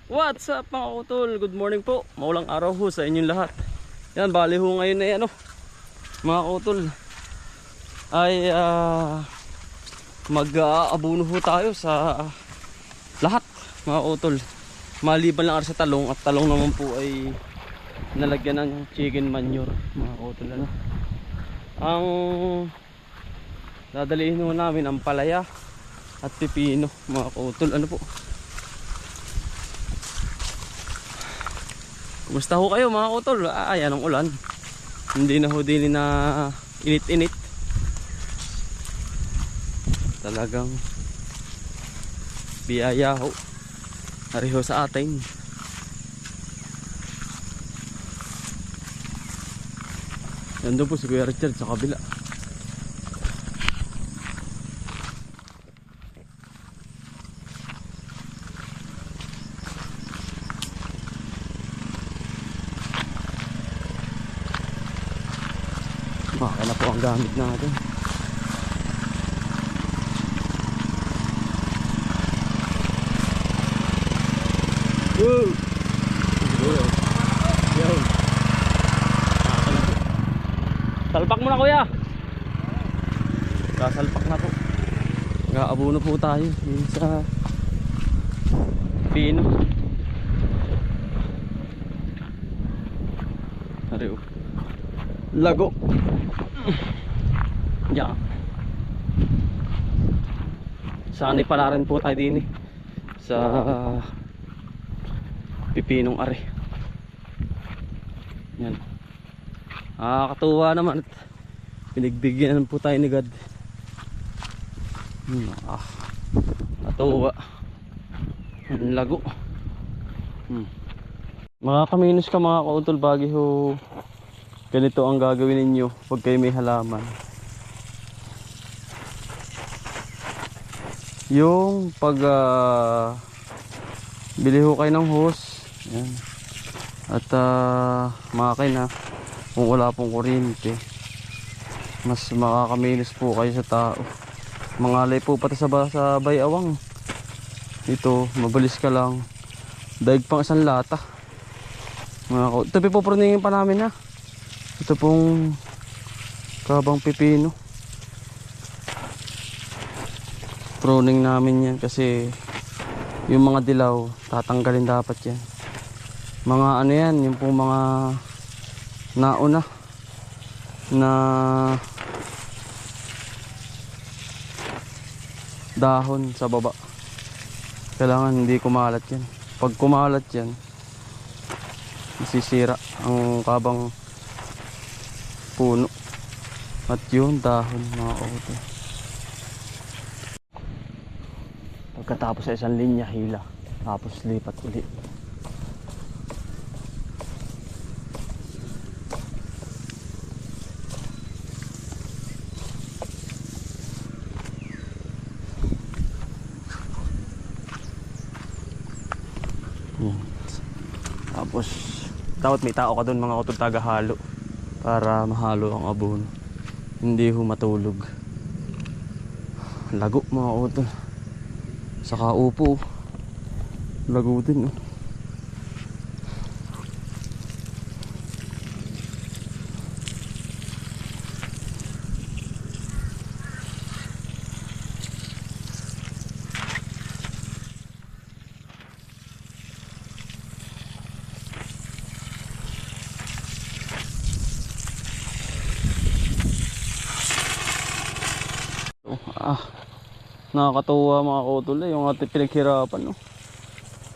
What's up mga utol? Good morning po. Maulang araw ho sa inyong lahat. Yan, bali ho ngayon ay mga utol ay mag-aabuno ho tayo sa lahat mga utol. Maliban lang sa talong, at talong naman po ay nalagyan ng chicken manure mga utol. Ang dadalihin ho namin ang palaya at pipino mga utol. Kumusta ho kayo mga utol? Ayan ang ulan. Hindi na ho din na init-init. Talagang biyaya ho. Hariho sa atin. Nandun po si Kuya Richard sa kabila. Baka na po ang gamit natin. Woo! Yun. Salpak mo na kuya. Kasalpak na po. Nag-aabuno po tayo sa pino. Hariw. Lago. Diyan. Sanay pala rin po tayo din sa pipinong are. Yan. Katuwa naman at pinigbigyan po tayo ni God. Katuwa. Ang lago. Mga kaminus ka mga kautol, bagi ho ganito ang gagawin ninyo pag kayo may halaman. Yung pag bili ho kayo ng hose. Yan. At makina kung wala pong kuryente, mas makakaminos po kayo sa tao. Mangalay po pati sa bayawang. Ito mabilis ka lang. Daig pang isang lata. Ito pipuproningin pa namin ito pong kabang pipino. Pruning namin yan kasi yung mga dilaw tatanggalin dapat yan. Mga yan, yung pong mga nauna na dahon sa baba, kailangan hindi kumalat yan. Pag kumalat yan, masisira ang kabang puno at yun dahon mga auto. Pagkatapos sa isang linya, hila, tapos lipat ulit. Tapos dapat may tao ka doon mga utol, tagahalo para mahalo ang abono, hindi ho matulog. Lago mga utol. Saka upo, lago din. Nakakatuwa mga utol yung ating pinaghirapan.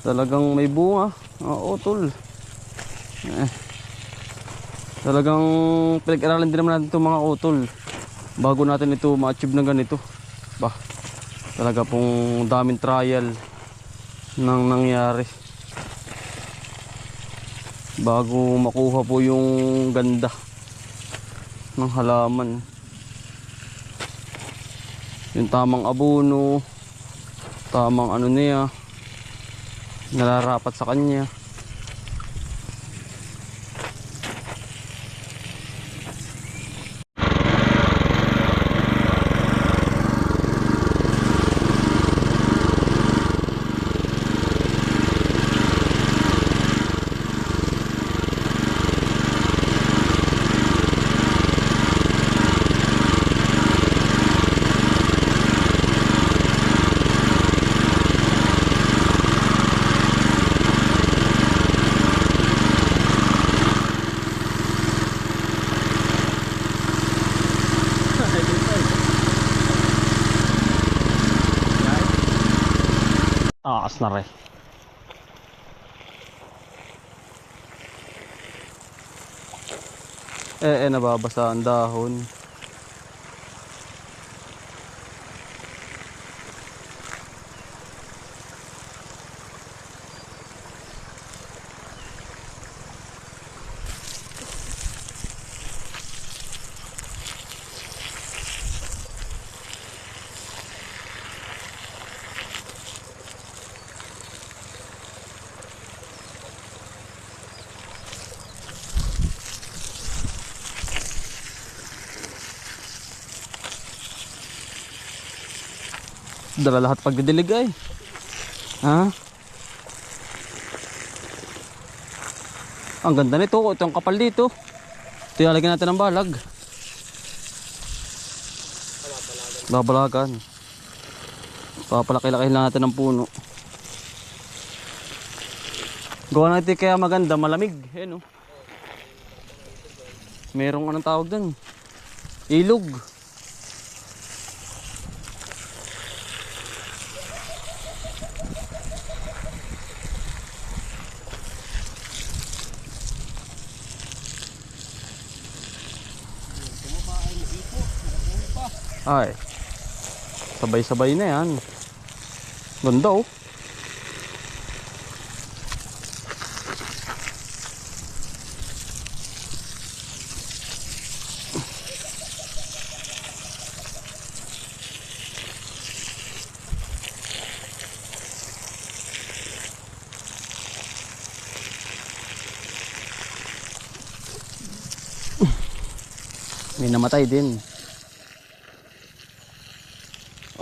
Talagang may bunga mga utol. Talagang pinag-aralan din naman natin ito mga utol bago natin ito ma-achieve na ganito. Talaga pong daming trial nang nangyari bago makuha po yung ganda ng halaman. Yung tamang abono, tamang niya, nararapat sa kanya. Tumakas na rin. Nababasa ang dahon. Dala lahat pagdidilig ay. Ha? Ang ganda nito. Ito ang kapal dito. Ito yung lagyan natin ng balag. Babalagan. Papalaki-laki lang natin ng puno. Gawa natin kaya maganda, malamig. Ayan o. Merong anong tawag dun? Ilog. Ay, sabay-sabay na yan. Ganda oh. May namatay din.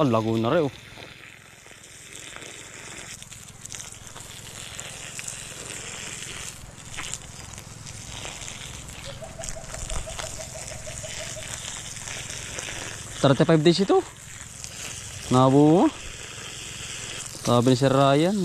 Oh, lago na rin oh. $35 days ito. Nabunga. Sabi ni Sir Ryan.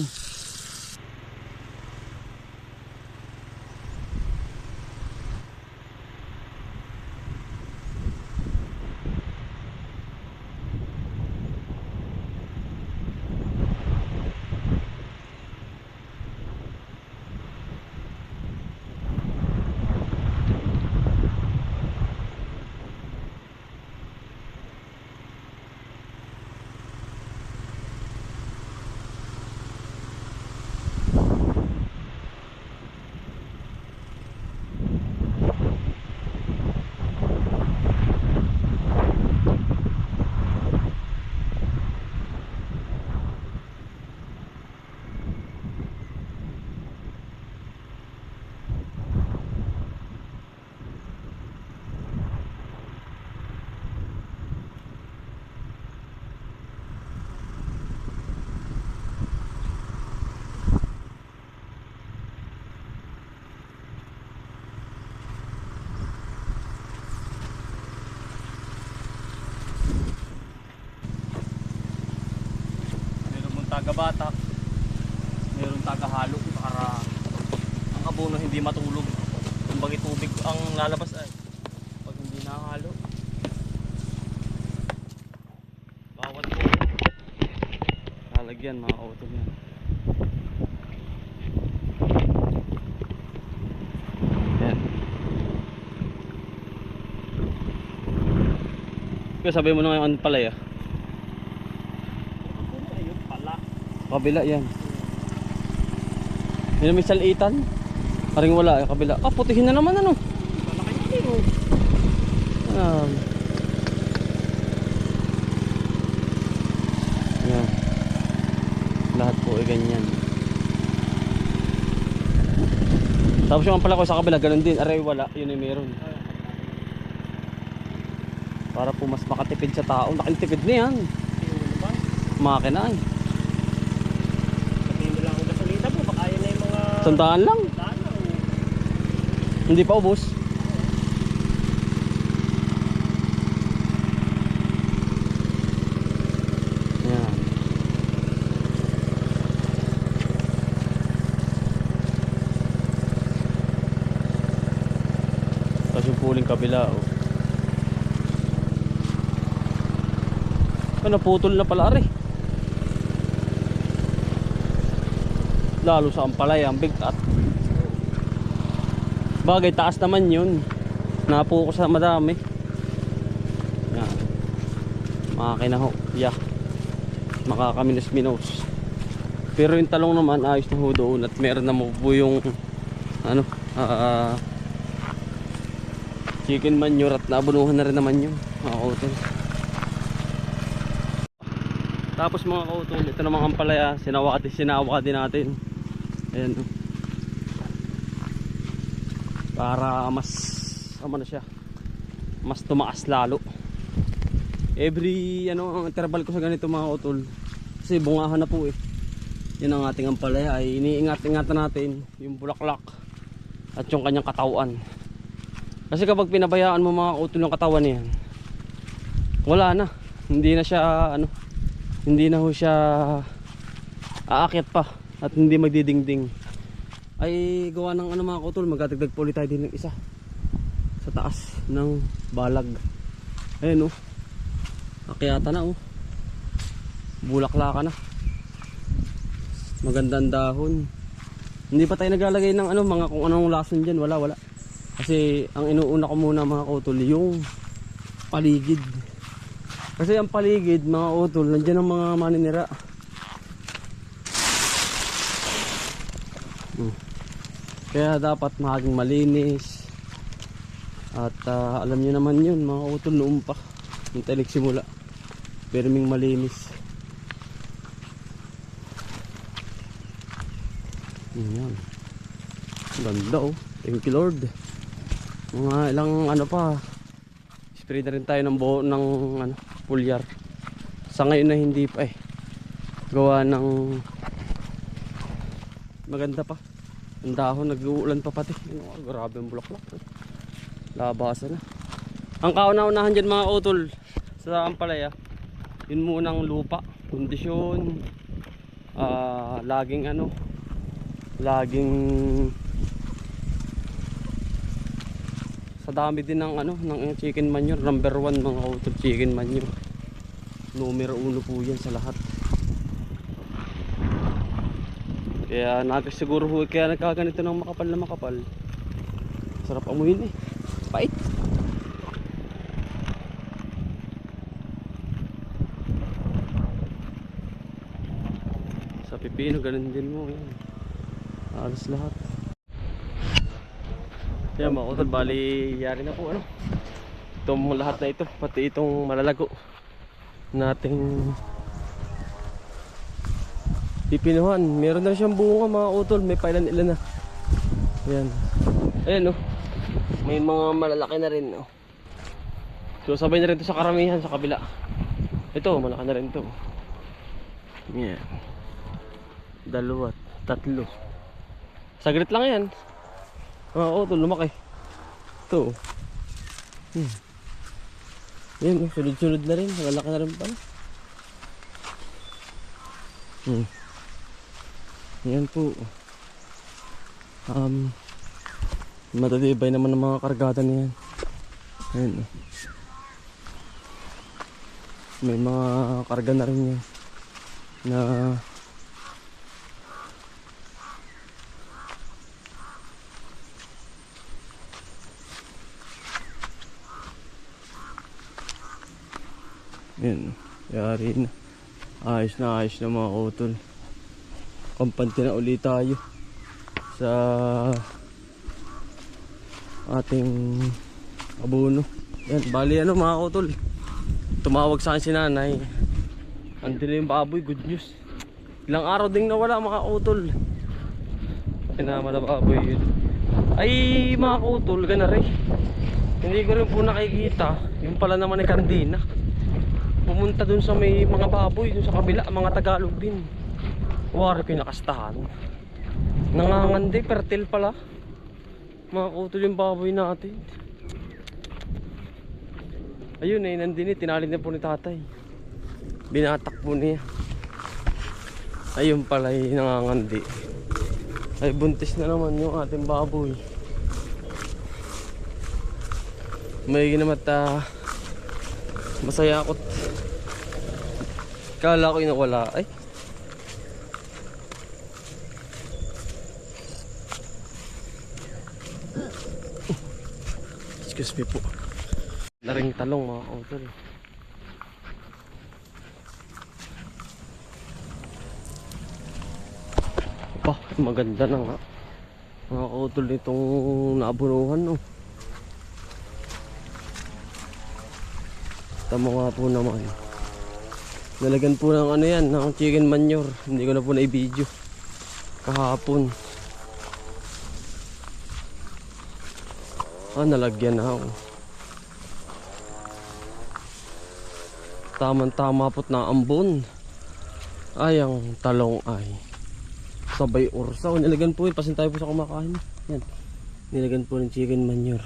Taga-batak, mayroong taga-halo para ang abono hindi matulog. Kumbagi tubig ang lalabas ay pag hindi nakahalo. Bawat po lalagyan mga auto yan. Yan. Kaya sabi mo na ngayon palaya. Kabila yan. Yan may salitan. Paring wala yung kabila. Ah, putihin na naman ano. Yan. Lahat po ay ganyan. Tapos yung pala ko sa kabila, ganun din. Aray wala, yun ay meron. Para po mas makatipid sa tao. Nakalitipid na yan. Makina ay. Sandaan lang. Hindi pa ubos. Yan. Tapos yung puling kabila oh. Naputol na pala ari. lalo sa ampalaya ang bigat. Bagay taas naman yun, napo ko sa madami. Yan, makakina ho, yeah, makakaminos-minos. Pero yung talong naman ayos na ho doon, at meron na mo po yung ano, chicken manure, at nabunuhan na rin naman yung mga kautol. Tapos mga kautol, ito namang ampalaya, sinawa din natin. Ayan, para mas ano na siya, mas tumaas lalo. Every ano, ang interval ko sa ganito mga kautol, kasi bungahan na po eh. Yun ang ating ampalaya, ay iniingat-ingatan natin yung bulaklak at yung kanyang katawan. Kasi kapag pinabayaan mo mga kautol ng katawan niyan, wala na, hindi na siya ano, hindi na ho siya aakyat pa at hindi magdidingding. Ay gawa ng ano mga kautol, magdadagdag po ulit tayo din ng isa sa taas ng balag. Ayun oh, akyata na oh, bulaklaka na, magandang dahon. Hindi pa tayo naglalagay ng ano, mga kung anong lason dyan, wala. Kasi ang inuuna ko muna mga kautol, yung paligid. Kasi ang paligid mga kautol, nandiyan ang mga maninira. Kaya dapat maging malinis. At alam nyo naman yun mga kautol, noon pa yung tayo nagsimula, perming malinis. Ayan, ganda oh, thank you Lord. Mga ilang ano pa, spray na rin tayo ng buo ng ano, pulyar. Sa ngayon na hindi pa eh, gawa ng maganda pa ang dahon, nag-uulan pa pati. Oh, grabe ang bulaklak, labasan na. Ang kauna-unahan dyan mga utol sa ampalaya, yun munang lupa, kondisyon, laging ano, laging sa dami din ng ano, ng chicken manure. Number 1 mga utol, chicken manure, numero 1 po yan sa lahat. Kaya siguro ho, kaya nagkaganito ng makapal na makapal. Sarap amuyin eh, pait. Sa pipino ganun din mo yan, halos lahat. Yan mga utol, bali yari na po ano, itong lahat na ito, pati itong malalago nating pipinuhan. Meron na siyang bunga mga utol, may pailan-ilan na. Ayan, ayan oh, may mga malalaki na rin oh. So sabay na rin ito sa karamihan sa kabila. Ito malaki na rin ito. Yan, 2, 3. Saglit lang yan mga utol, lumaki ito. Yan, sunod-sunod na rin, malalaki na rin pala. Yan po. Matitibay naman ng mga kargada niyan. Ayan. May mga karga na rin yan na yan, yari na. Ayos na mga utol. Kampante na ulit tayo sa ating abono. Yan, bali ano mga utol, tumawag sa akin si nanay, andun na yung baboy, good news. Ilang araw ding nawala mga utol, pinama na baboy yun. Ay mga utol, gana rin, hindi ko rin po nakikita. Yung pala naman ay kandina, pumunta dun sa may mga baboy dun sa kabila, mga Tagalog din. Wari ko yung nakastahan, nangangandi, fertile pala mga utol yung baboy natin. Ayun eh, nandini, tinalin na po ni tatay, binatak po niya. Ayun pala yung nangangandi. Ay buntis na naman yung ating baboy. May ginamat masaya ako. Kala ko yung nawala. Ay Excuse me po. Laring talong mga kautol. Pa, maganda na nga. Mga kautol nitong naabunuhan, no. Tama nga po naman. Nalagyan po ng ano yan, ng chicken manure. Hindi ko na po na-video kahapon. Nalagyan na ako. Tamang-tama po't na ambon. Ay, ang talong ay sabay ursaw. Nilagyan po yun, pasin tayo po sa kumakain. Yan. Nilagyan po ng chicken manure.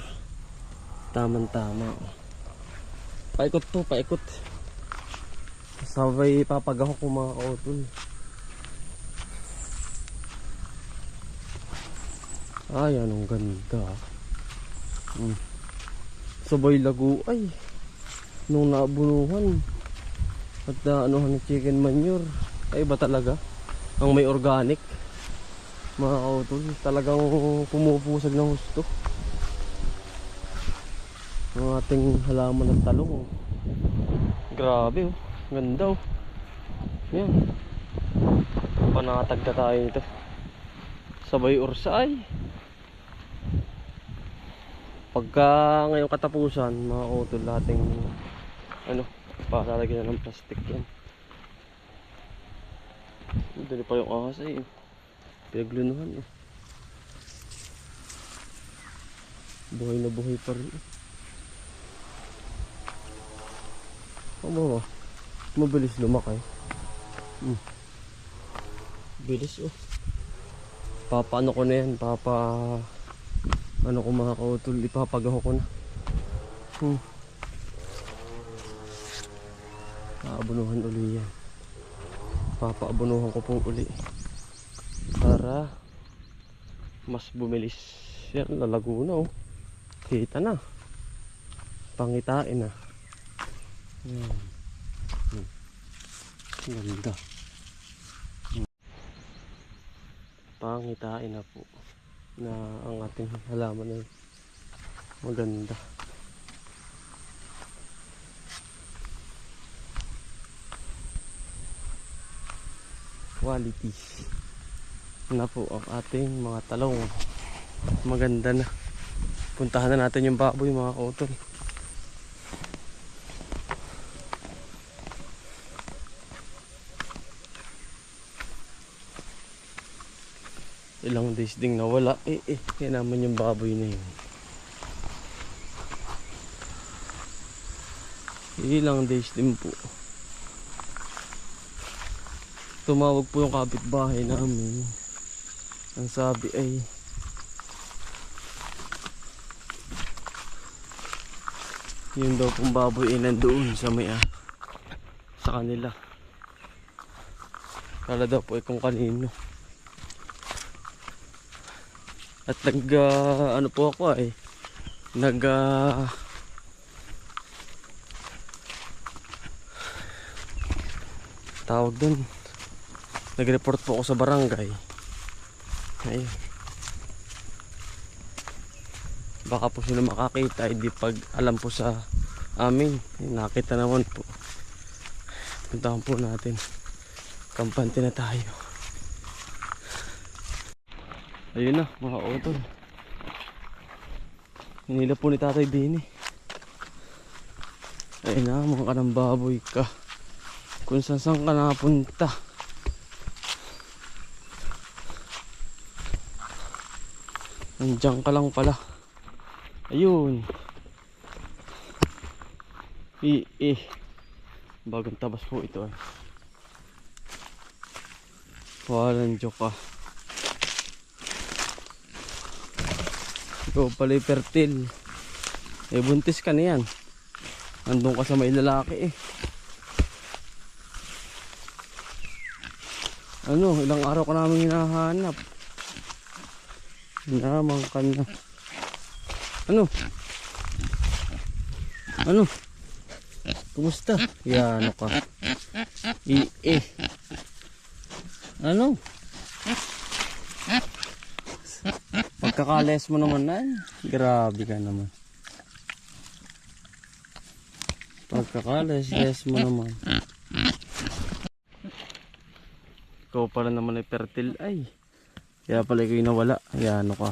Tamang-tama. Paikot po, paikot. Sabay papagaho ko mga kautol. Ay, anong ganda. Sabay lagu ay nung naabunuhan at naanuhan ng chicken manure. Ay ba talaga ang may organic mga kautol, talagang pumupusag ng husto ang ating halaman ng talong. Grabe, oh, ganda, oh. Yan, panatag na tayo nito. Sabay ursay. Pagka ngayong katapusan mga kautol, ating ano, palalagyan na ng plastic yan. Dali pa yung ahas ay pinaglunuhan, eh. Buhay na buhay pa rin, eh. Ba? Mabilis lumakay. Bilis, oh. Papaano ko na yan, ano ko mga kautol, ipapagaho ko na. Paabunuhan uli yan. Papaabunuhan ko po uli para mas bumilis. Yan, lalago na, oh. Kita na, pangitain na. Ganda. Pangitain na po na ang ating halaman ay maganda. Quality na po ang ating mga talong. Maganda na. Puntahan na natin yung baboy mga kautol. Ilang days ding nawala. Yan naman yung baboy na yun. Ilang days din po. Tumawag po yung kapitbahay namin. Ang sabi ay yun daw pong baboy ay nandoon sa may sa kanila. Kala daw po ay kung kanino. At ano po ako ay tawag dun, nag-report po ako sa barangay. Ayun, baka po sila makakita, hindi pag alam po sa amin. Nakita naman po. Puntahan po natin. Kampante na tayo. Ayun na mga utol, hinila po ni Tatay Bini. Ayun na, mga kanang baboy ka, kung saan ka napunta. Nandiyan ka lang pala. Ayun, bagong tabas po ito, eh. Walang joke, ah. Ikaw pala fertile. Buntis ka na yan. Andun ka sa may lalaki, eh. Ano, ilang araw ka namin hinahanap. Naman ka na. Ano? Kumusta? Yan, ano ka? Ano? Pagkakales mo naman na. Grabe ka naman. Pagkakalas mo naman. Ikaw pala naman ay fertile. Ay. Kaya pala ikaw yung nawala. Ay, ano ka.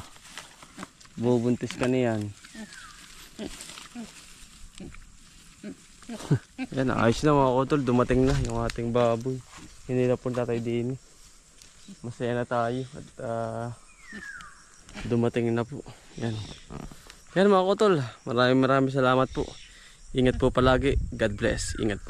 Bubuntis ka niyan. Yan, ayos na mga kutol. Dumating na yung ating baboy. Hindi na punta tayo din. Masaya na tayo. At dumating na po. Yan. Yan mga kutol. Maraming salamat po. Ingat po palagi. God bless. Ingat po.